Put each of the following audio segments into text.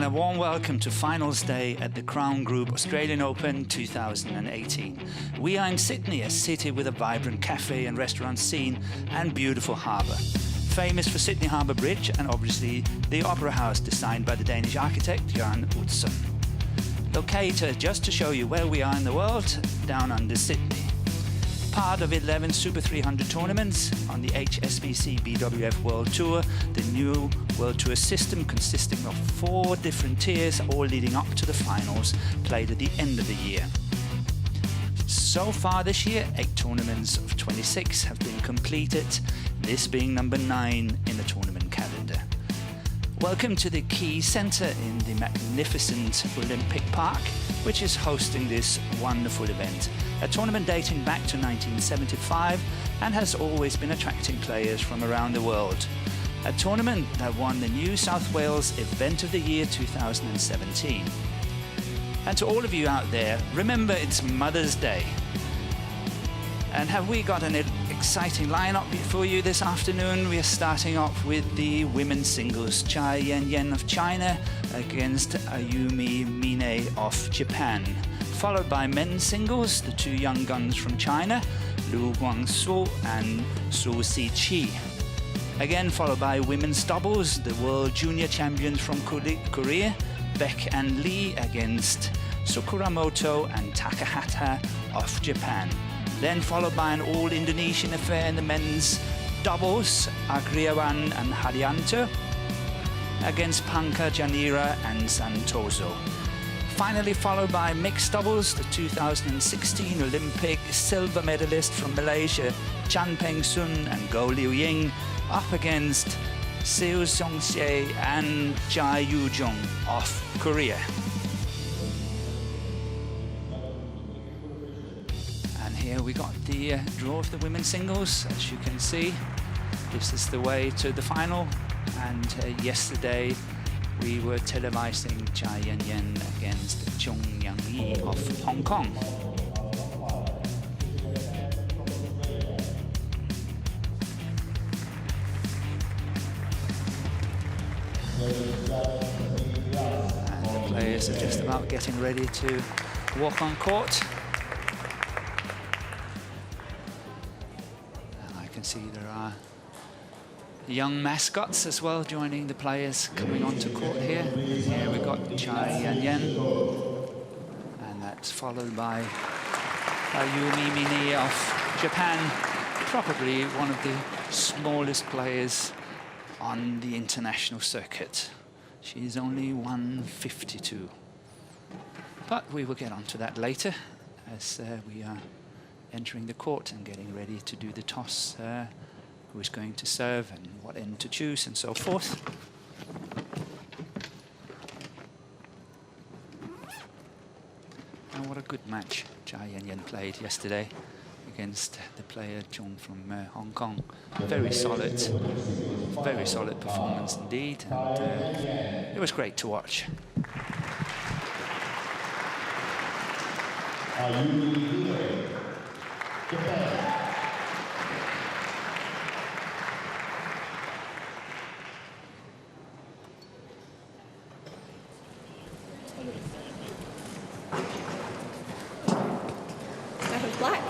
a warm welcome to finals day at the Crown Group Australian Open 2018. We are in Sydney, a city with a vibrant cafe and restaurant scene and beautiful harbour. Famous for Sydney Harbour Bridge and obviously the Opera House designed by the Danish architect Jan Utzon. Located just to show you where we are in the world, down under Sydney. Part of 11 Super 300 tournaments on the HSBC BWF World Tour, the new World Tour system consisting of 4 different tiers, all leading up to the finals played at the end of the year. So far this year, 8 tournaments of 26 have been completed, this being number 9 in the tournament calendar. Welcome to the Key Centre in the magnificent Olympic Park, which is hosting this wonderful event. A tournament dating back to 1975 and has always been attracting players from around the world. A tournament that won the New South Wales Event of the Year 2017. And to all of you out there, remember it's Mother's Day. And have we got an exciting lineup for you this afternoon? We are starting off with the women's singles, CAI Yanyan of China against Ayumi of Japan. Followed by men's singles, the 2 young guns from China, Lu Guangsu and Su Siqi. Again followed by women's doubles, the world junior champions from Korea, Beck and Lee against Sukuramoto and Takahata of Japan. Then followed by an all-Indonesian affair in the men's doubles, Agriawan and Haryanto against Panka Janira and Santoso. Finally followed by mixed doubles, the 2016 Olympic silver medalist from Malaysia, Chan Peng Sun and Go Liu Ying, up against Seo Song-se and Jai Yu-jung of Korea. And here we got the draw of the women's singles. As you can see, this is the way to the final. And yesterday, we were televising CAI Yanyan against Chung Yang-yi of Hong Kong. And the players are just about getting ready to walk on court. And I can see there are young mascots as well joining the players coming onto court here. Here we got CAI Yanyan, and that's followed by Ayumi of Japan, probably one of the smallest players on the international circuit. She's only 152. But we will get onto that later as we are entering the court and getting ready to do the toss. Who is going to serve and what end to choose and so forth. And what a good match CAI Yanyan played yesterday against the player Chung from Hong Kong. Very solid performance indeed, and it was great to watch. Black,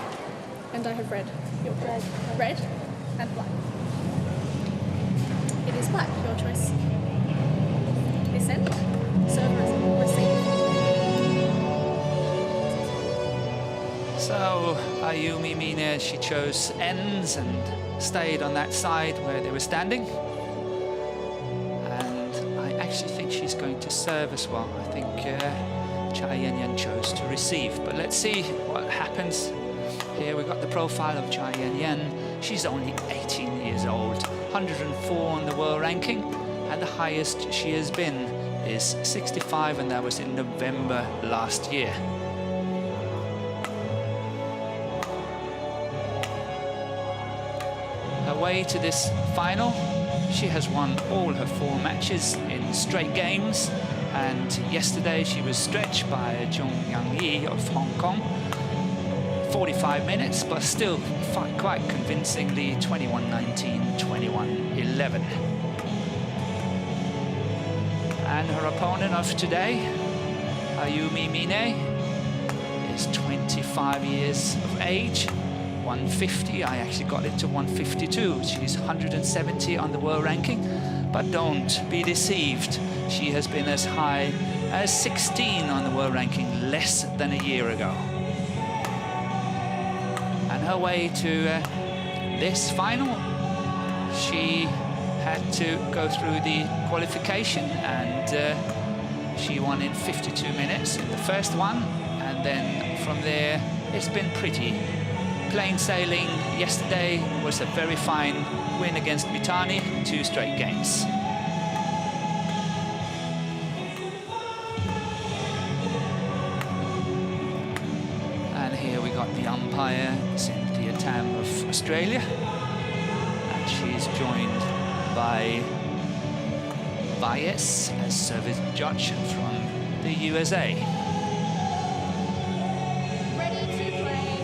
and I have red. Your red. Red and black. It is black, your choice. This end, serve, receive. So Ayumi Mina, she chose ends and stayed on that side where they were standing. And I actually think she's going to serve as well. I think CAI Yanyan chose to receive, but let's see what happens. Here we've got the profile of CAI Yanyan. She's only 18 years old, 104 on the world ranking, and the highest she has been is 65, and that was in November last year. Her way to this final, she has won all her 4 matches in straight games. And yesterday she was stretched by Chung Yang-yi of Hong Kong. 45 minutes, but still quite convincingly 21-19, 21-11. And her opponent of today, Ayumi Mine, is 25 years of age, 150. I actually got it to 152. She's 170 on the world ranking, but don't be deceived. She has been as high as 16 on the world ranking less than a year ago. And her way to this final, she had to go through the qualification, and she won in 52 minutes in the first one, and then from there it's been pretty plain sailing. Yesterday was a very fine win against Mitani, 2 straight games. And here we got the umpire, Cynthia Tam of Australia, and she's joined by Bias as service judge from the USA. Ready to play.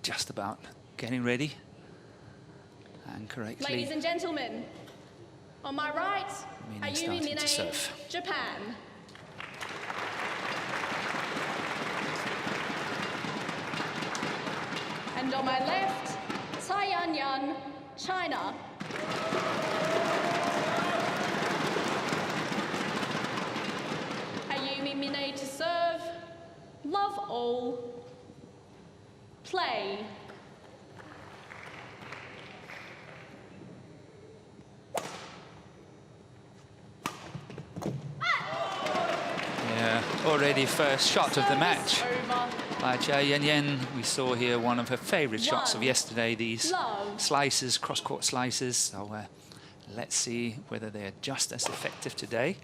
Just about getting ready, and correctly. Ladies and gentlemen, on my right, Ayumi Mine, Japan. And on my left, CAI Yanyan, China. Ayumi Mine to serve. Love all. Play. Yeah, already first shot of the match by CAI Yanyan. We saw here one of her favorite shots of yesterday, these slices, cross-court slices. So let's see whether they're just as effective today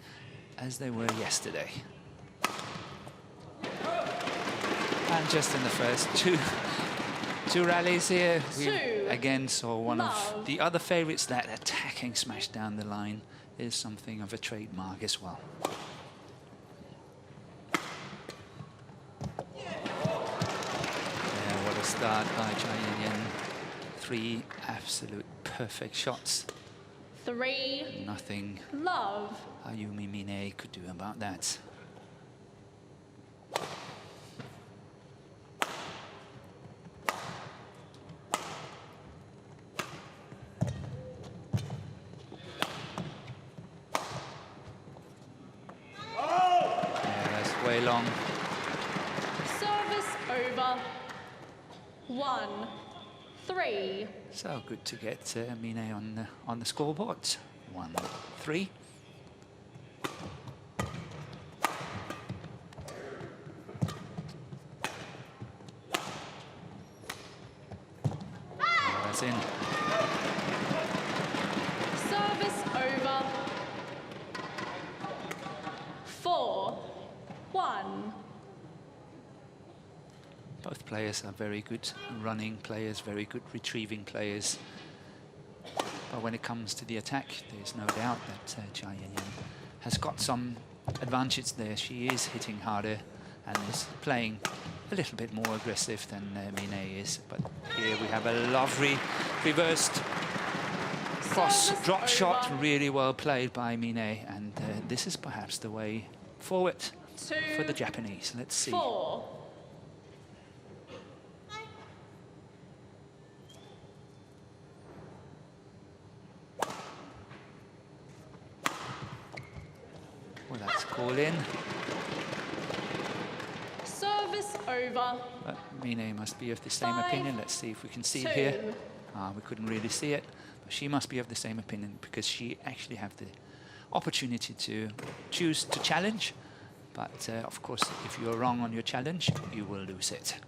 as they were yesterday. And just in the first two rallies here, we again saw one of the other favorites. That attacking smash down the line is something of a trademark as well. Yeah, what a start by CAI Yanyan. 3 absolute perfect shots. 3. Nothing Ayumi Mine could do about that. Way long. Service over. 1-3. So good to get Mine on the scoreboard. 1-3. That's in. Service over. 4-1. Both players are very good running players, very good retrieving players. But when it comes to the attack, there's no doubt that CAI Yanyan has got some advantage there. She is hitting harder and is playing a little bit more aggressive than Mine is. But here we have a lovely reversed cross drop shot, really well played by Mine. And this is perhaps the way forward for the Japanese. Let's see. 4. Well, that's call in. Service over. But Mine must be of the same opinion. Let's see if we can see it here. We couldn't really see it, but she must be of the same opinion because she actually have the opportunity to choose to challenge. But of course, if you're wrong on your challenge, you will lose it.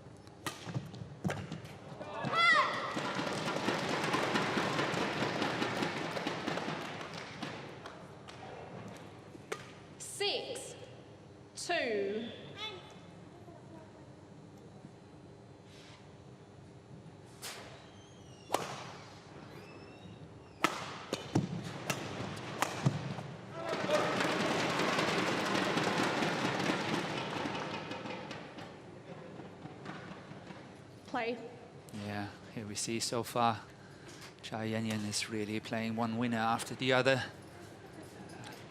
Sorry. Yeah, here we see so far CAI Yanyan is really playing one winner after the other,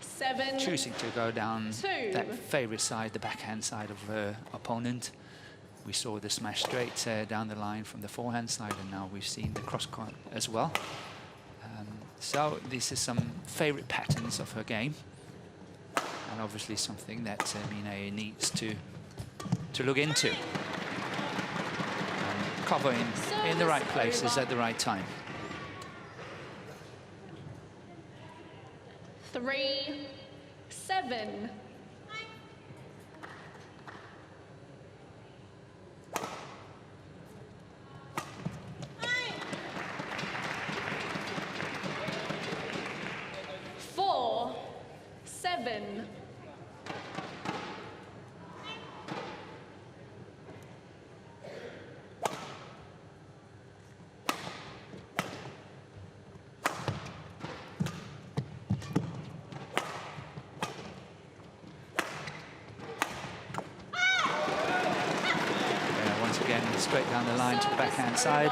7, choosing to go down 2. that favorite side, the backhand side of her opponent. We saw the smash straight down the line from the forehand side, and now we've seen the cross court as well. So this is some favorite patterns of her game, and obviously something that Mine needs to look into and cover in the right places at the right time. 3, 7. Straight down the line to the backhand side.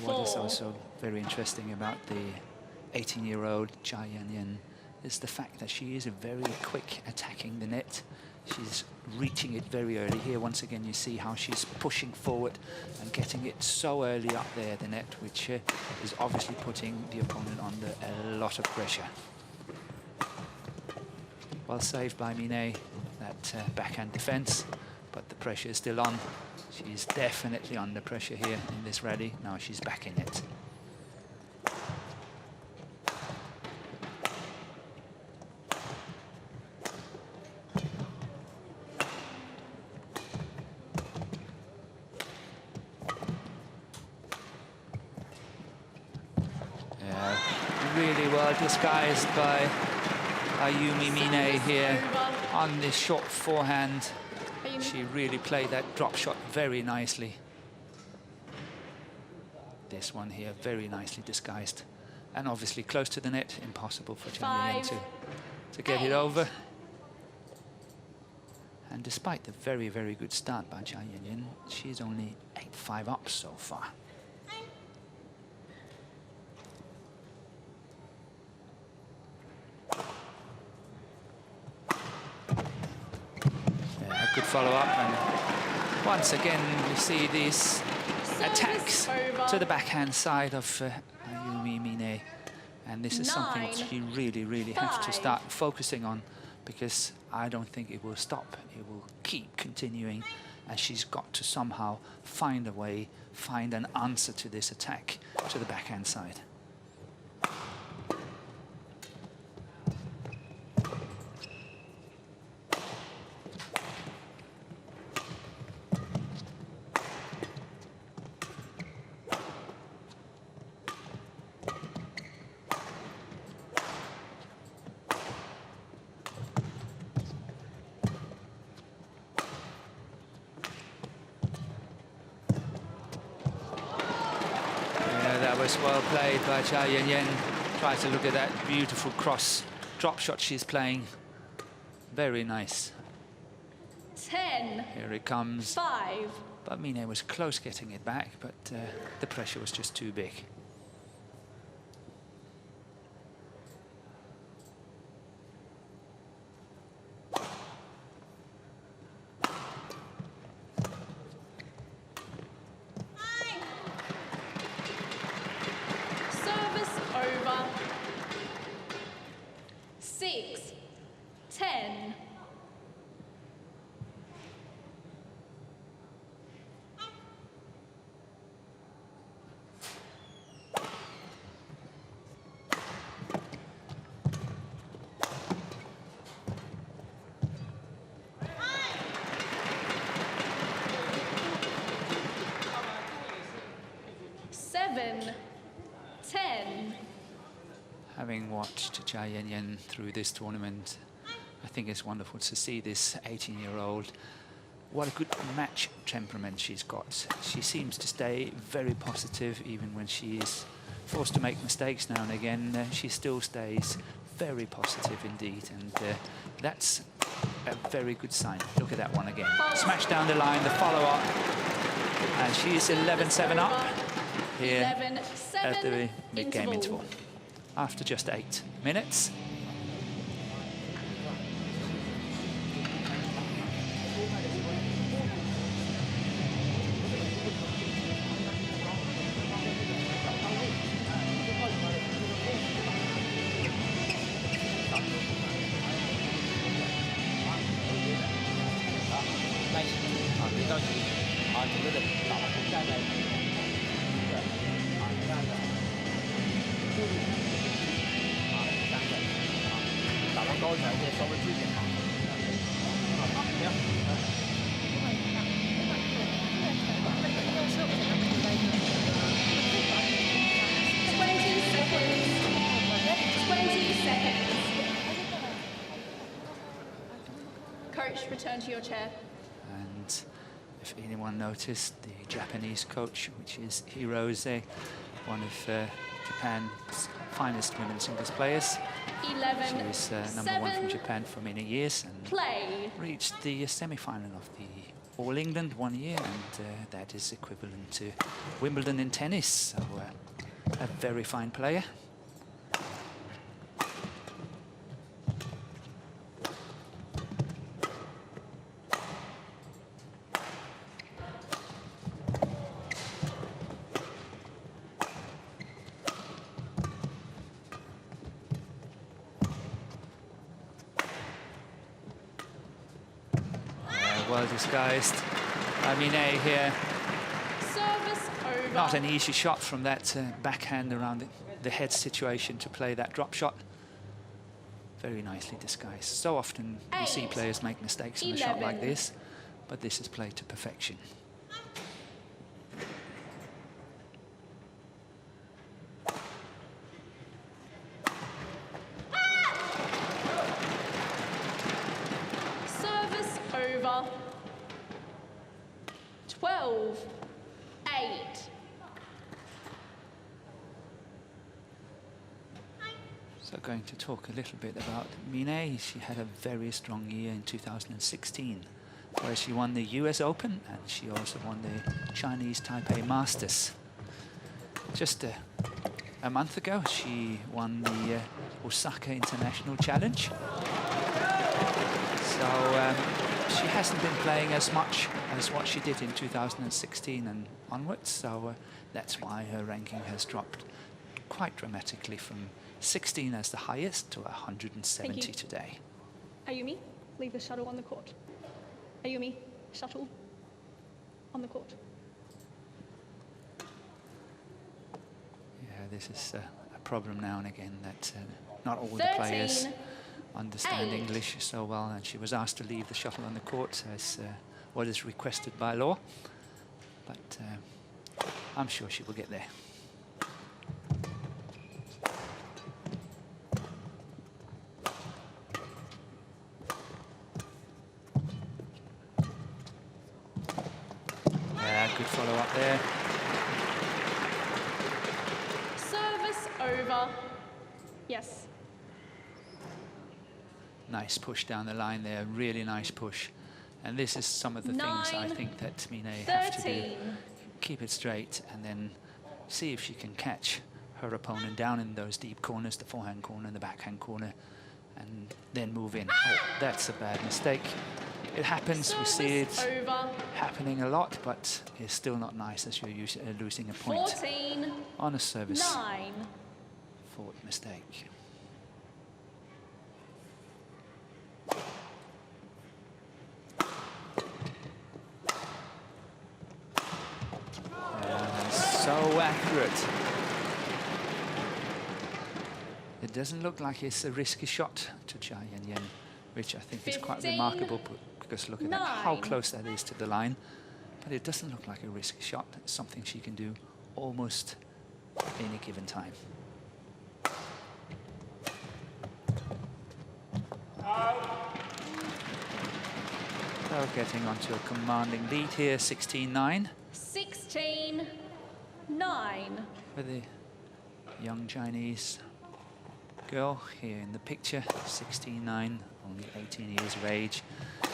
What is also very interesting about the 18-year-old CAI Yanyan is the fact that she is very quick attacking the net. She's reaching it very early. Here, once again, you see how she's pushing forward and getting it so early up there, the net, which is obviously putting the opponent under a lot of pressure. Well saved by Mine, that backhand defense, but the pressure is still on. She's definitely under pressure here in this rally. Now she's back in it. Yeah, really well disguised by Ayumi Mine here on this short forehand. She really played that drop shot very nicely. This one here, very nicely disguised. And obviously close to the net, impossible for CAI Yanyan to get it over. And despite the very, very good start by CAI Yanyan, she's only 8-5 up so far. Good follow-up, and once again we see these attacks to the backhand side of Ayumi Mine, and this is something that she really, really has to start focusing on, because I don't think it will stop. It will keep continuing, and she's got to somehow find a way, find an answer to this attack to the backhand side. That was well played by CAI Yanyan. Try to look at that beautiful cross drop shot she's playing. Very nice. 10. Here it comes. 5. But Mine was close getting it back, but the pressure was just too big. Over. 6, 10. Having watched CAI Yanyan through this tournament, I think it's wonderful to see this 18-year-old. What a good match temperament she's got. She seems to stay very positive even when she is forced to make mistakes now and again. She still stays very positive indeed, and that's a very good sign. Look at that one again. Smash down the line, the follow-up, and she's 11-7 up here at the mid-game interval after just 8 minutes. Coach, return to your chair. And if anyone noticed, the Japanese coach, which is Hirose, one of Japan's finest women's singles players. 11, She's #1 from Japan for many years and play. reached the semi-final of the All England 1 year, and that is equivalent to Wimbledon in tennis. So a very fine player. Well disguised. Ayumi here. Service over. Not an easy shot from that backhand around the head situation to play that drop shot. Very nicely disguised. So often you see players make mistakes in a shot like this, but this is played to perfection. Service over. 12-8. So going to talk a little bit about Mine. She had a very strong year in 2016, where she won the US Open and she also won the Chinese Taipei Masters. Just a month ago, she won the Osaka International Challenge. So she hasn't been playing as much as what she did in 2016 and onwards, so that's why her ranking has dropped quite dramatically from 16 as the highest to 170 today. Ayumi, leave the shuttle on the court. Ayumi, shuttle on the court. Yeah, this is a problem now and again that not all the players understand English so well, and she was asked to leave the shuttle on the court as what is requested by law, but I'm sure she will get there. Yeah, good follow up there. Service over. Yes. Nice push down the line there, really nice push. And this is some of the things I think that Mine have to do. Keep it straight and then see if she can catch her opponent down in those deep corners, the forehand corner and the backhand corner, and then move in. Oh, that's a bad mistake. It happens, we see it happening a lot, but it's still not nice as you're losing a point 14, on a service 9. forward mistake. So accurate. It doesn't look like it's a risky shot to CAI Yanyan, which I think is quite remarkable because look at that, how close that is to the line. But it doesn't look like a risky shot. It's something she can do almost any given time. So getting onto a commanding lead here, 16-9. 16-9. For the young Chinese. girl here in the picture, 69, only 18 years of age.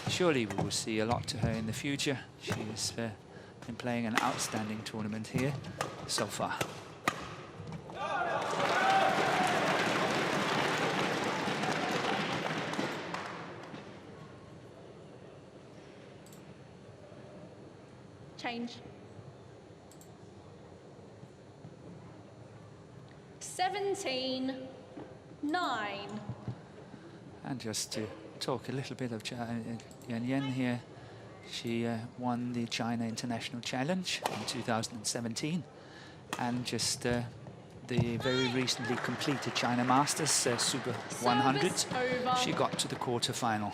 Surely we will see a lot to her in the future. She's been playing an outstanding tournament here so far. Change. 17-9. And just to talk a little bit of Yanyan here, she won the China International Challenge in 2017, and just the very recently completed China Masters Super 100. She got to the quarterfinal.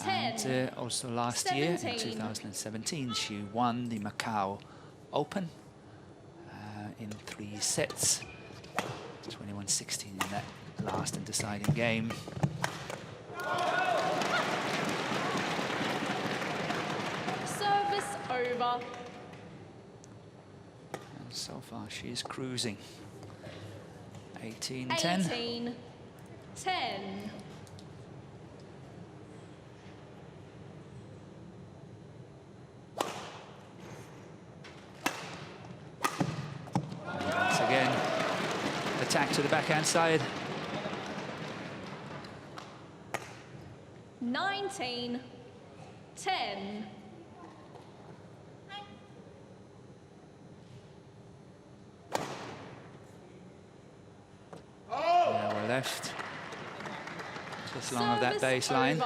And also last year, in 2017, she won the Macau Open in 3 sets. 21-16 in that last and deciding game. Service over. And so far she is cruising. 18-10. 18-10. Once again, attack to the backhand side. 19-10. We're left just along of that baseline.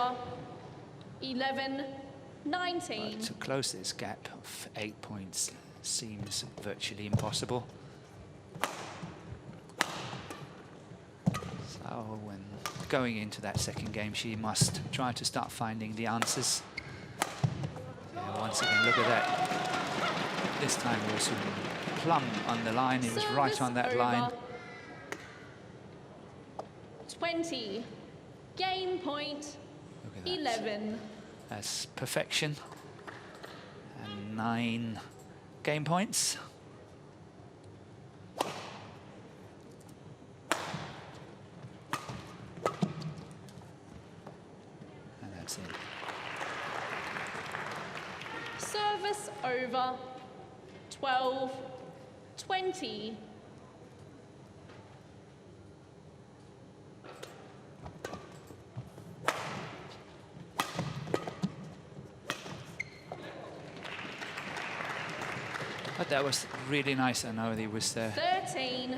11-19. To close this gap of 8 points seems virtually impossible. So when going into that second game, she must try to start finding the answers. Once again, look at that. This time it was plumb on the line. It was right on that line. 20. Game point. 11. That's perfection. And 9 game points. And that's it. Service over. 12-20. But that was really nice. I know there was a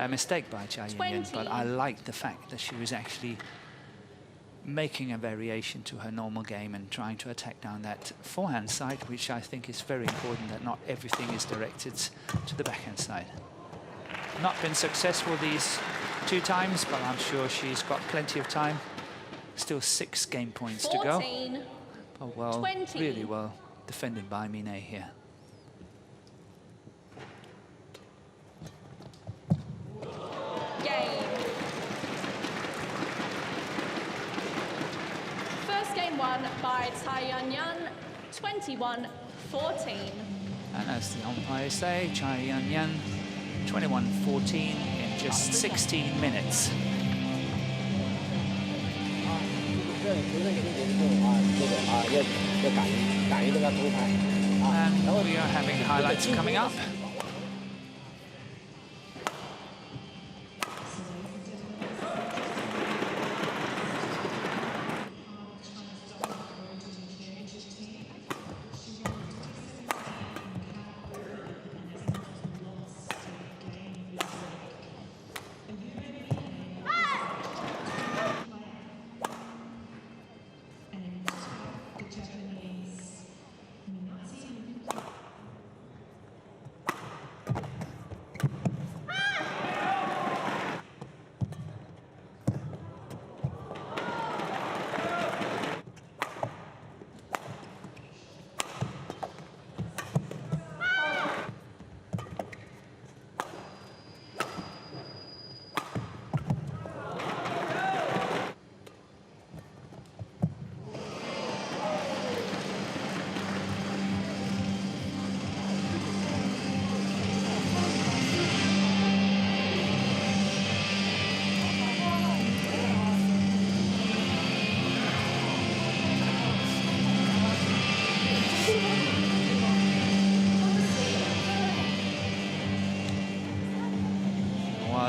mistake by CAI Yanyan, but I liked the fact that she was actually making a variation to her normal game and trying to attack down that forehand side, which I think is very important, that not everything is directed to the backhand side. Not been successful these 2 times, but I'm sure she's got plenty of time. Still 6 game points to go. Oh, well, 20. Really well defended by Mine here. Won by CAI Yanyan, 21-14. And as the umpires say, CAI Yanyan, 21-14 in just 16 minutes. And we are having highlights coming up.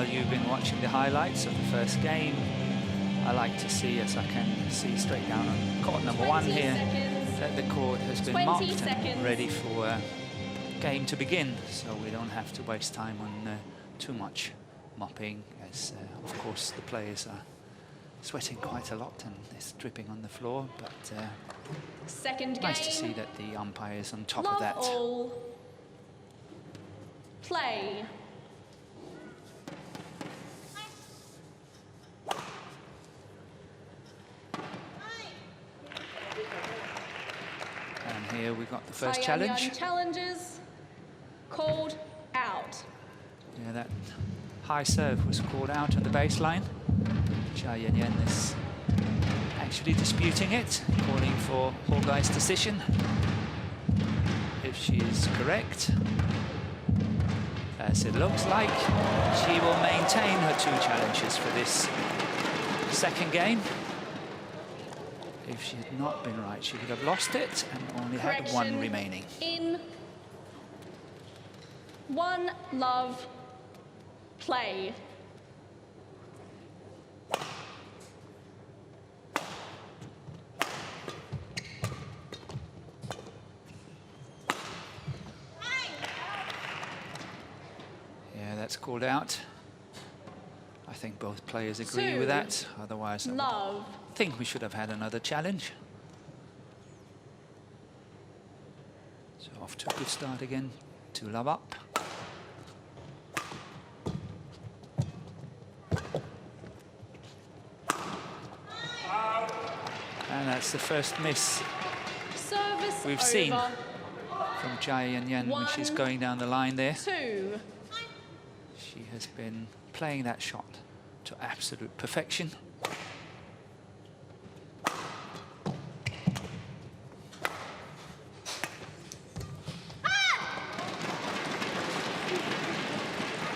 while you've been watching the highlights of the first game, I like to see, as I can see straight down on court number 1 here, that the court has been mopped and ready for game to begin, so we don't have to waste time on too much mopping, as of course the players are sweating quite a lot and it's dripping on the floor, but nice to see that the umpire is on top of that. All. Play. And here we got the first CAI challenge. Yanyan challenges called out. Yeah, that high serve was called out on the baseline. CAI Yanyan is actually disputing it, calling for Hogai's decision. If she is correct, as it looks like, she will maintain her 2 challenges for this second game. If she had not been right, she would have lost it and only had 1 remaining. In 1 love, play. Yeah, that's called out. I think both players agree with that. Otherwise, I think we should have had another challenge. So off to a good start again. 2 love up. And that's the first miss we've seen from CAI Yanyan when she's going down the line there. 2. She has been playing that shot to absolute perfection.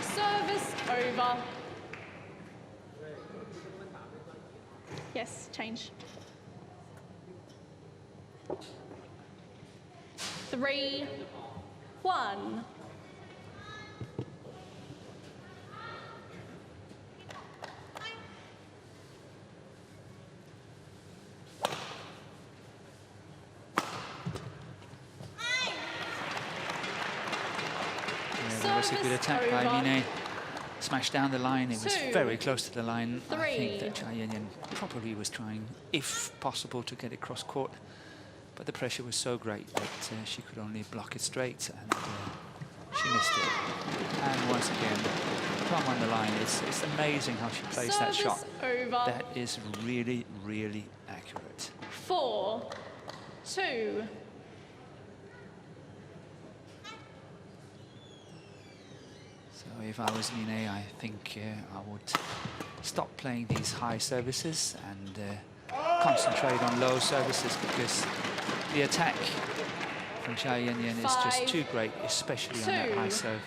Service over. Yes, change. 3, 1. That was a good attack by Ayumi. Smashed down the line. It was very close to the line. I think that CAI Yanyan probably was trying, if possible, to get it cross court. But the pressure was so great that she could only block it straight, and she missed it. And once again, plumb on the line. It's amazing how she plays that shot. That is really, really accurate. 4, 2. So if I was Mine, I think I would stop playing these high services and concentrate on low services, because the attack from CAI Yanyan is just too great, especially on that high serve.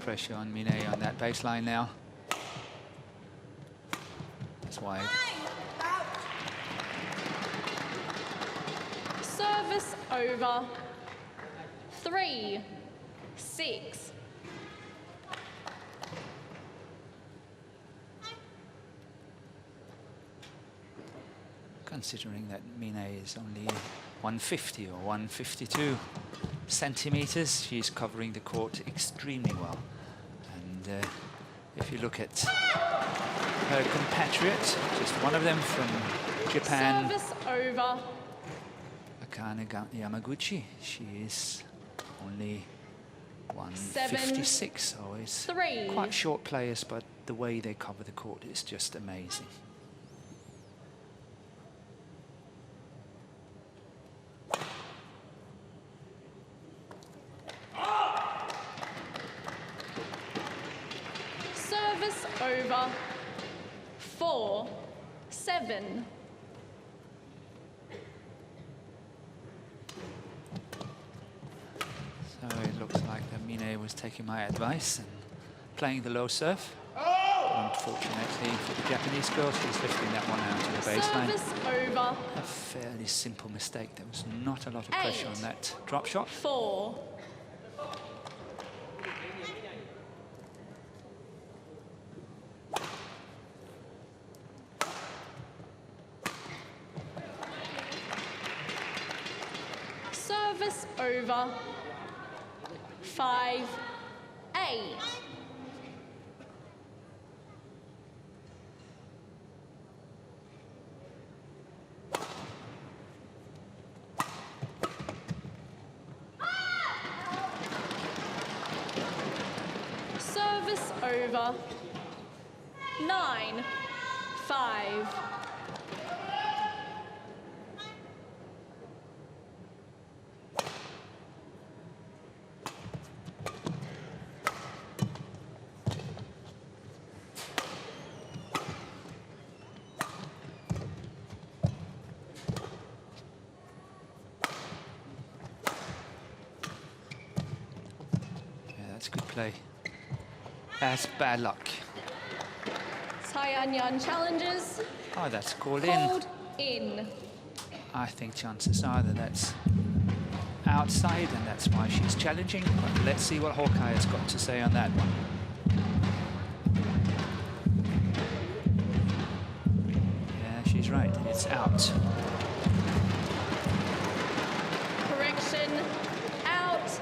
Pressure on Mine on that baseline now. That's wide. Service over. 3, 6. Considering that Mine is only 150 or 152 centimeters, she's covering the court extremely well. And if you look at her compatriot, just one of them from Japan, Service over. Akane Yamaguchi, she is only 156, so it's quite short players, but the way they cover the court is just amazing. Service over. 4-7. So it looks like that Mine was taking my advice and playing the low serve. Unfortunately for the Japanese girl, she's lifting that one out to the baseline. Service over. A fairly simple mistake. There was not a lot of pressure on that drop shot. 4. Service over. 5-8. Service over. 9-5. That's good play. That's bad luck. CAI Yanyan challenges. Oh, that's called in. Called in. I think chances are that that's outside, and that's why she's challenging. But let's see what Hawkeye has got to say on that one. Yeah, she's right. It's out. Correction. Out.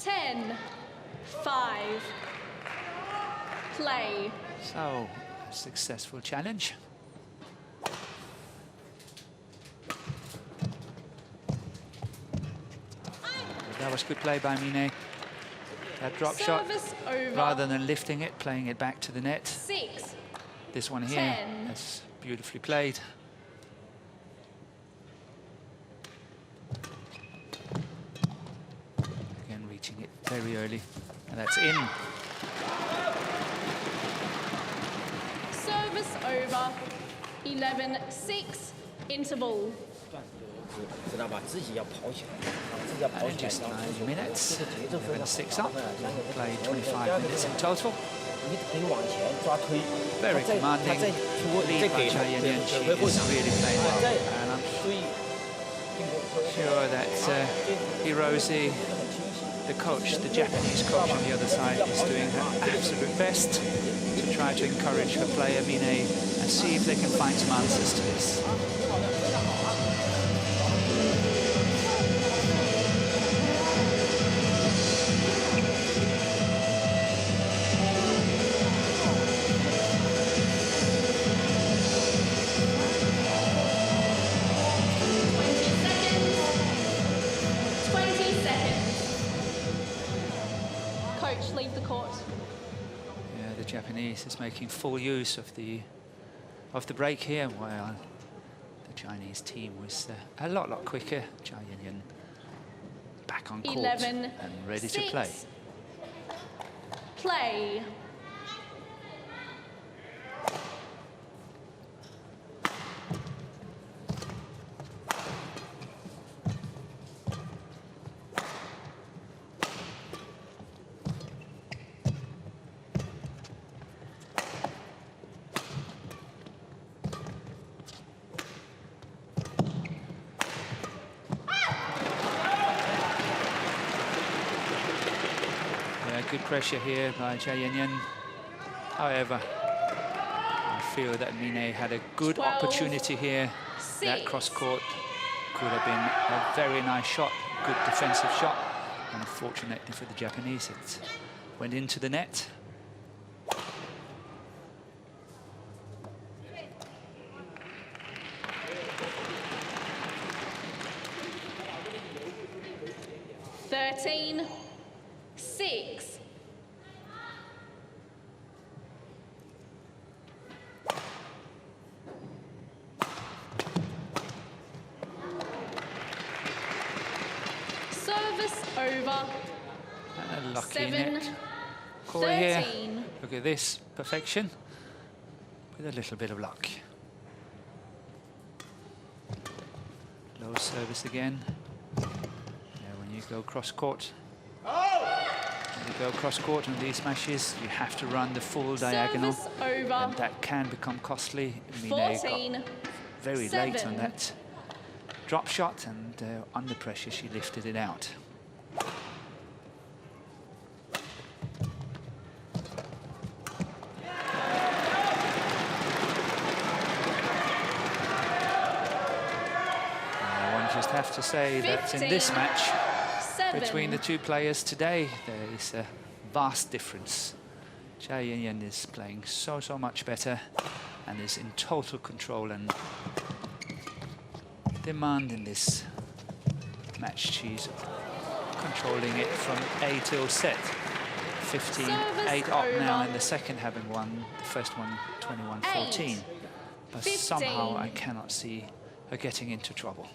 Ten. 5. Play. So, a successful challenge. That was good play by Mine. That drop shot, Service over. rather than lifting it, playing it back to the net. 6. This one here, 10. that's beautifully played. Again, reaching it very early, and that's in. Service over. 11-6. Interval. And just 9 minutes, 11-6 up. Played 25 minutes in total. Very commanding. Lead by CAI Yanyan. She is really playing well. And I'm sure that Hiroshi, the coach, the Japanese coach on the other side, is doing her absolute best to try to encourage her player, Mine, and see if they can find some answers to this. Leave the court. Yeah, the Japanese is making full use of the break here, while the Chinese team was a lot quicker. CAI Yanyan back on court 11, and ready 6. to play. Play. Good pressure here by CAI Yanyan. However, I feel that Mine had a good 12, opportunity here. 6. That cross court could have been a very nice shot, good defensive shot. And unfortunately for the Japanese, it went into the net. (13-6). Service over. And a lucky 7, net call here. 13. Look at this, perfection with a little bit of luck. Low service again. Yeah, when you go cross court. When you go cross court on these smashes, you have to run the full diagonal. Service over. And that can become costly. 14. Got very 7. late on that drop shot, and under pressure she lifted it out. Just have to say 15, that in this match 7. between the two players today, there is a vast difference. CAI Yanyan is playing so much better and is in total control and demand in this match. She's controlling it from A till set. 15, Service 8 up now over. in the second, having won the first one 21-14. But 15. somehow I cannot see her getting into trouble.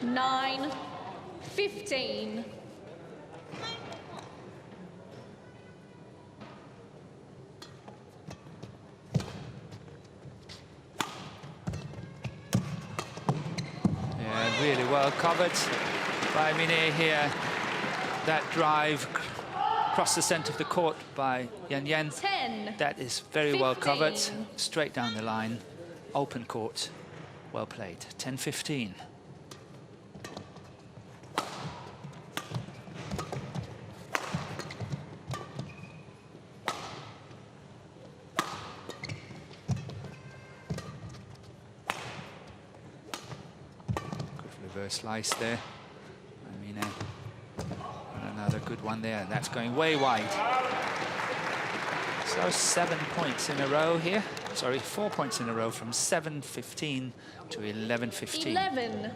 Nine, 15. Yeah, really well covered by Ayumi here. That drive across the center of the court by Yanyan. 10. That is very well covered. 15. Straight down the line. Open court. Well played. 10-15. Reverse slice there. I mean, another good one there. That's going way wide. So 7 points in a row here. Sorry, 4 points in a row from 7-15 to 11-15.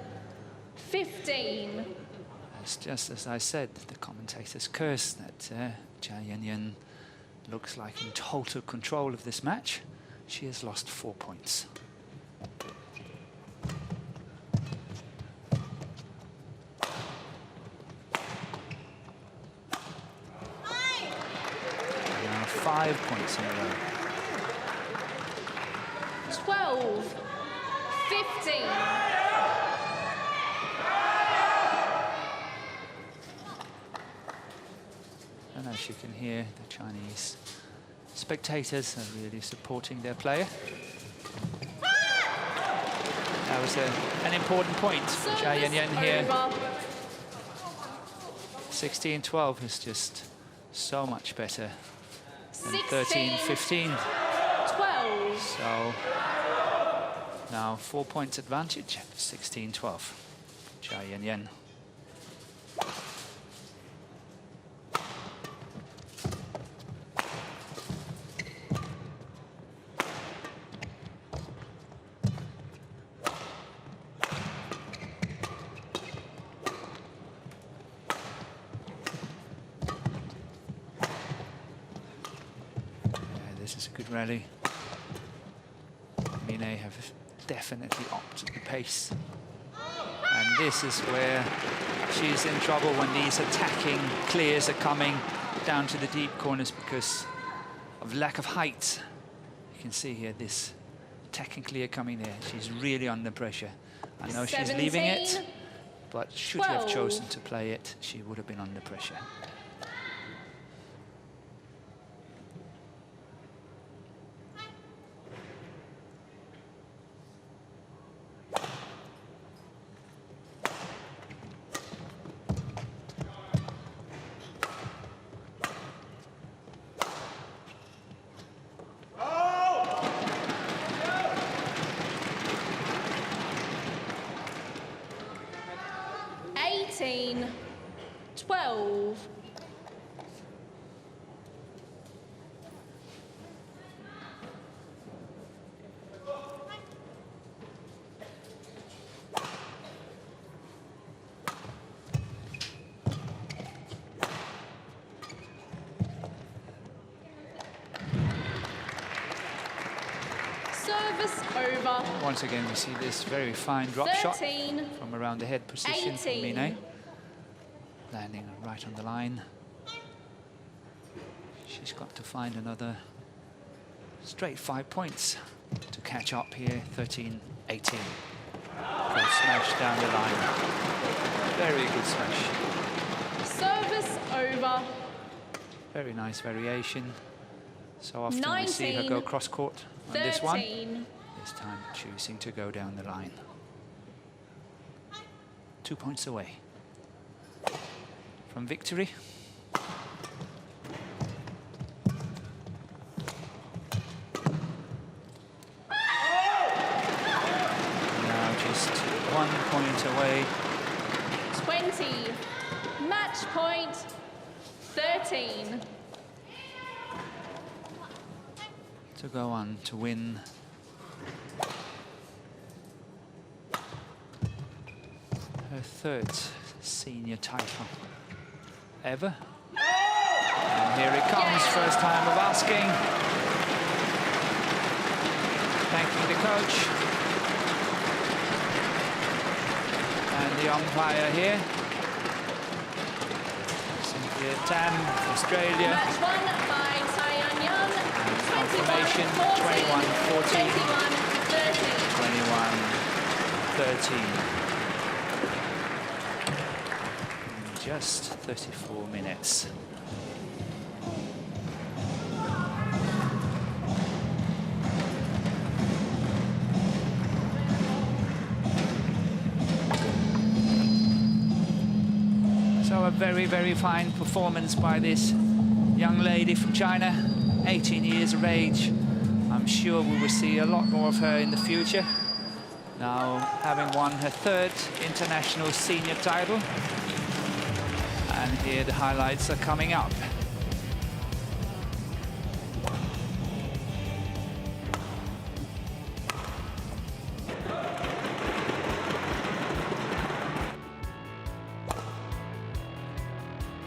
11-15. It's just as I said, the commentators cursed that CAI Yanyan looks like in total control of this match. She has lost 4 points. Now 5 points in a row. 12, 15. And as you can hear, the Chinese spectators are really supporting their player. That was an important point for CAI Yanyan here. 16-12 is just so much better than 13-15. 12. So now 4 points advantage, 16-12. CAI Yanyan. This is a good rally. Mine have definitely opted the pace. And this is where she's in trouble when these attacking clears are coming down to the deep corners because of lack of height. You can see here this attacking clear coming there. She's really under pressure. I know she's leaving it, but should she have chosen to play it, she would have been under pressure. Eighteen, 12. Service over. Once again, we see this very fine drop 13, shot from around the head position from 18. Mine. Landing right on the line. She's got to find another straight 5 points to catch up here, 13-18. Good smash down the line. Very good smash. Service over. Very nice variation. So often 19, we see her go cross court on this one. 13. This time choosing to go down the line. 2 points away from victory. Now just 1 point away. 20. Match point 13. To go on to win her third senior title ever. And here it comes, first time of asking. Thanking the coach. And the umpire here. Cynthia Tan, Australia. Match won by CAI Yanyan. Confirmation, 21-14. 21-13. Just 34 minutes. So a very, very fine performance by this young lady from China, 18 years of age. I'm sure we will see a lot more of her in the future. Now, having won her third international senior title. And here the highlights are coming up.